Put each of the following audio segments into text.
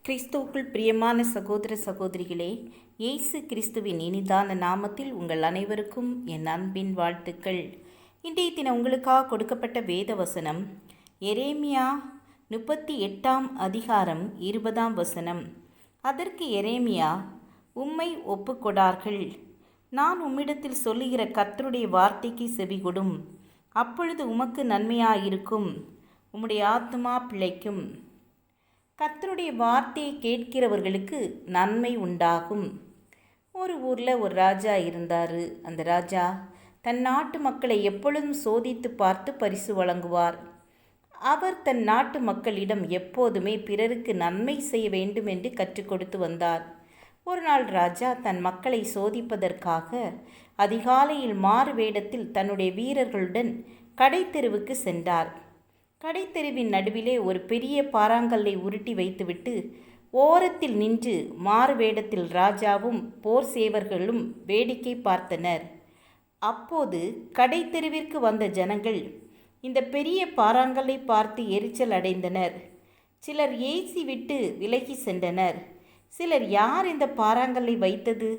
கிறிஸ்துவுக்குள் பிரியமான சகோதர சகோதரிகளே, இயேசு கிறிஸ்துவின் இனிதான நாமத்தில் உங்கள் அனைவருக்கும் என் அன்பின் வாழ்த்துக்கள். இன்றைய தினம் உங்களுக்காக கொடுக்கப்பட்ட வேத வசனம் எரேமியா 38 அதிகாரம் 20 அதற்கு எரேமியா, உம்மை ஒப்புக்கொடார்கள். நான் உம்மிடத்தில் சொல்லுகிற கர்த்தருடைய வார்த்தைக்கு செவிகொடும். அப்பொழுது உமக்கு நன்மையாயிருக்கும், உம்முடைய ஆத்துமா பிழைக்கும். கர்த்தருடைய வார்த்தையை கேட்கிறவர்களுக்கு நன்மை உண்டாகும். ஒரு ஊரில் ஒரு ராஜா இருந்தார். அந்த ராஜா தன் நாட்டு மக்களை எப்பொழுதும் சோதித்து பார்த்து பரிசு வழங்குவார். அவர் தன் நாட்டு மக்களிடம் எப்போதுமே பிறருக்கு நன்மை செய்ய வேண்டும் என்று கற்றுக் கொடுத்து வந்தார். ஒரு நாள் ராஜா தன் மக்களை சோதிப்பதற்காக அதிகாலையில் மாறு வேடத்தில் தன்னுடைய வீரர்களுடன் கடைத்தெருவுக்கு சென்றார். கடைத்தெருவின் நடுவிலே ஒரு பெரிய பாறாங்கல்லை உருட்டி வைத்துவிட்டு ஓரத்தில் நின்று மாறு வேடத்தில் ராஜாவும் போர் சேவர்களும் வேடிக்கை பார்த்தனர். அப்போது கடைத்தெருவிற்கு வந்த ஜனங்கள் இந்த பெரிய பாறாங்கல்லை பார்த்து எரிச்சல் அடைந்தனர். சிலர் ஏசி விட்டு விலகி சென்றனர். சிலர், யார் இந்த பாறாங்கல்லை வைத்தது?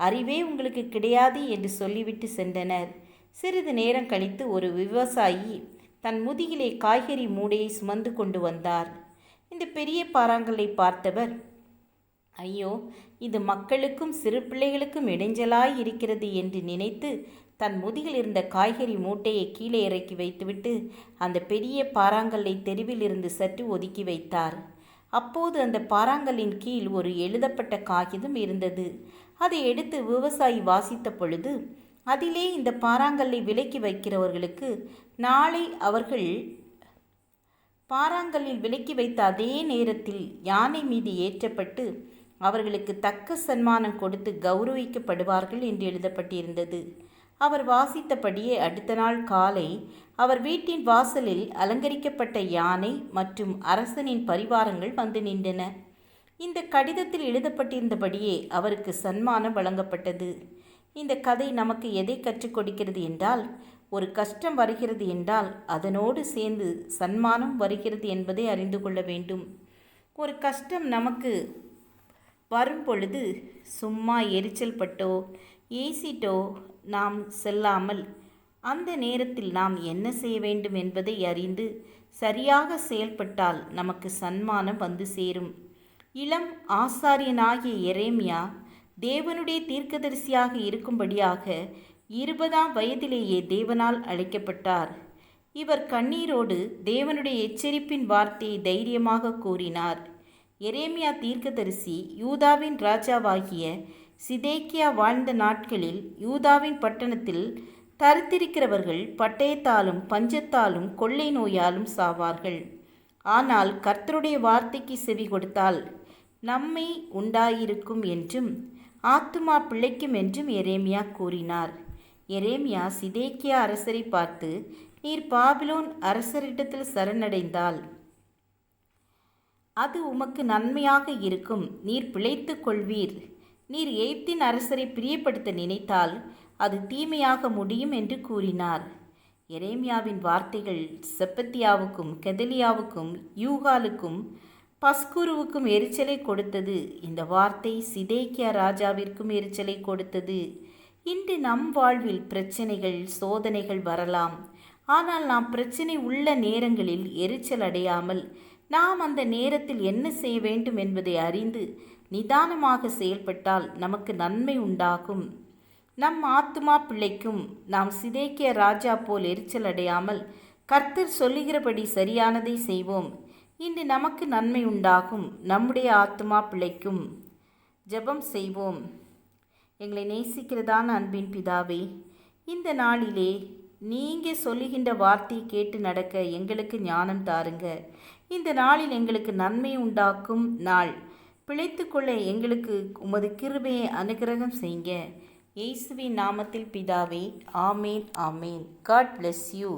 அறிவே உங்களுக்கு கிடையாது என்று சொல்லிவிட்டு சென்றனர். சிறிது நேரம் கழித்து ஒரு விவசாயி தன் முதுகிலே காய்கறி மூடையை சுமந்து கொண்டு வந்தார். இந்த பெரிய பாறாங்கல்லை பார்த்தவர், ஐயோ, இது மக்களுக்கும் சிறு பிள்ளைகளுக்கும் இடைஞ்சலாய் இருக்கிறது என்று நினைத்து தன் முதுகில் இருந்த காய்கறி மூட்டையை கீழே இறக்கி வைத்துவிட்டு அந்த பெரிய பாறாங்கல்லை தெருவில் இருந்து சற்று ஒதுக்கி வைத்தார். அப்போது அந்த பாறாங்கல்லின் கீழ் ஒரு எழுதப்பட்ட காகிதம் இருந்தது. அதை எடுத்து விவசாயி வாசித்த பொழுது, அதிலே இந்த பாறாங்கல்லை விலக்கி வைக்கிறவர்களுக்கு நாளை அவர்கள் பாறாங்கல்லில் விலக்கி வைத்த அதே நேரத்தில் யானை மீது ஏற்றப்பட்டு அவர்களுக்கு தக்க சன்மானம் கொடுத்து கௌரவிக்கப்படுவார்கள் என்று எழுதப்பட்டிருந்தது. அவர் வாசித்தபடியே அடுத்த நாள் காலை அவர் வீட்டின் வாசலில் அலங்கரிக்கப்பட்ட யானை மற்றும் அரசனின் பரிவாரங்கள் வந்து நின்றன. இந்த கடிதத்தில் எழுதப்பட்டிருந்தபடியே அவருக்கு சன்மானம் வழங்கப்பட்டது. இந்த கதை நமக்கு எதை கற்றுக் கொடுக்கிறது என்றால், ஒரு கஷ்டம் வருகிறது என்றால் அதனோடு சேர்ந்து சன்மானம் வருகிறது என்பதை அறிந்து கொள்ள வேண்டும். ஒரு கஷ்டம் நமக்கு வரும் பொழுது சும்மா எரிச்சல் பட்டோ ஏசிட்டோ நாம் செல்லாமல் அந்த நேரத்தில் நாம் என்ன செய்ய வேண்டும் என்பதை அறிந்து சரியாக செயல்பட்டால் நமக்கு சன்மானம் வந்து சேரும். இளம் ஆசாரியனாகிய எரேமியா தேவனுடைய தீர்க்கதரிசியாக இருக்கும்படியாக 20 வயதிலேயே தேவனால் அழைக்கப்பட்டார். இவர் கண்ணீரோடு தேவனுடைய எச்சரிப்பின் வார்த்தையை தைரியமாக கூறினார். எரேமியா தீர்க்கதரிசி யூதாவின் ராஜாவாகிய சிதேக்கியா வாழ்ந்த நாட்களில் யூதாவின் பட்டணத்தில் தரித்திருக்கிறவர்கள் பட்டயத்தாலும் பஞ்சத்தாலும் கொள்ளை நோயாலும் சாவார்கள். ஆனால் கர்த்தருடைய வார்த்தைக்கு செவி கொடுத்தால் நன்மை உண்டாயிருக்கும் என்றும் ஆத்துமா பிழைக்கும் என்றும் எரேமியா கூறினார். எரேமியா சிதேக்கியா அரசரை பார்த்து, நீர் பாபிலோன் அரசரிடத்தில் சரணடைந்தால் அது உமக்கு நன்மையாக இருக்கும், நீர் பிழைத்து கொள்வீர். நீர் எகிப்தின் அரசரை பிரியப்படுத்த நினைத்தால் அது தீமையாக முடியும் என்று கூறினார். எரேமியாவின் வார்த்தைகள் செப்பத்தியாவுக்கும் கெதலியாவுக்கும் யூகாலுக்கும் பஸ்குருவுக்கும் எரிச்சலை கொடுத்தது. இந்த வார்த்தை சிதேக்கியா ராஜாவிற்கும் எரிச்சலை கொடுத்தது. இன்று நம் வாழ்வில் பிரச்சனைகள் சோதனைகள் வரலாம். ஆனால் நாம் பிரச்சனை உள்ள நேரங்களில் எரிச்சல் அடையாமல் நாம் அந்த நேரத்தில் என்ன செய்ய வேண்டும் என்பதை அறிந்து நிதானமாக செயல்பட்டால் நமக்கு நன்மை உண்டாகும். நம் ஆத்துமா பிழைக்கும். நாம் சிதேக்கியா ராஜா போல் எரிச்சல் அடையாமல் கர்த்தர் சொல்லுகிறபடி சரியானதை செய்வோம். இன்று நமக்கு நன்மை உண்டாகும், நம்முடைய ஆத்துமா பிழைக்கும். ஜெபம் செய்வோம். எங்களை நேசிக்கிறதான அன்பின் பிதாவே, இந்த நாளிலே நீங்கள் சொல்லுகின்ற வார்த்தையை கேட்டு நடக்க எங்களுக்கு ஞானம் தாருங்க. இந்த நாளில் எங்களுக்கு நன்மை உண்டாக்கும் நாள், பிழைத்து கொள்ள எங்களுக்கு உமது கிருபையை அனுகிரகம் செய்யுங்க. இயேசுவின் நாமத்தில் பிதாவே, ஆமேன் ஆமேன். God bless you.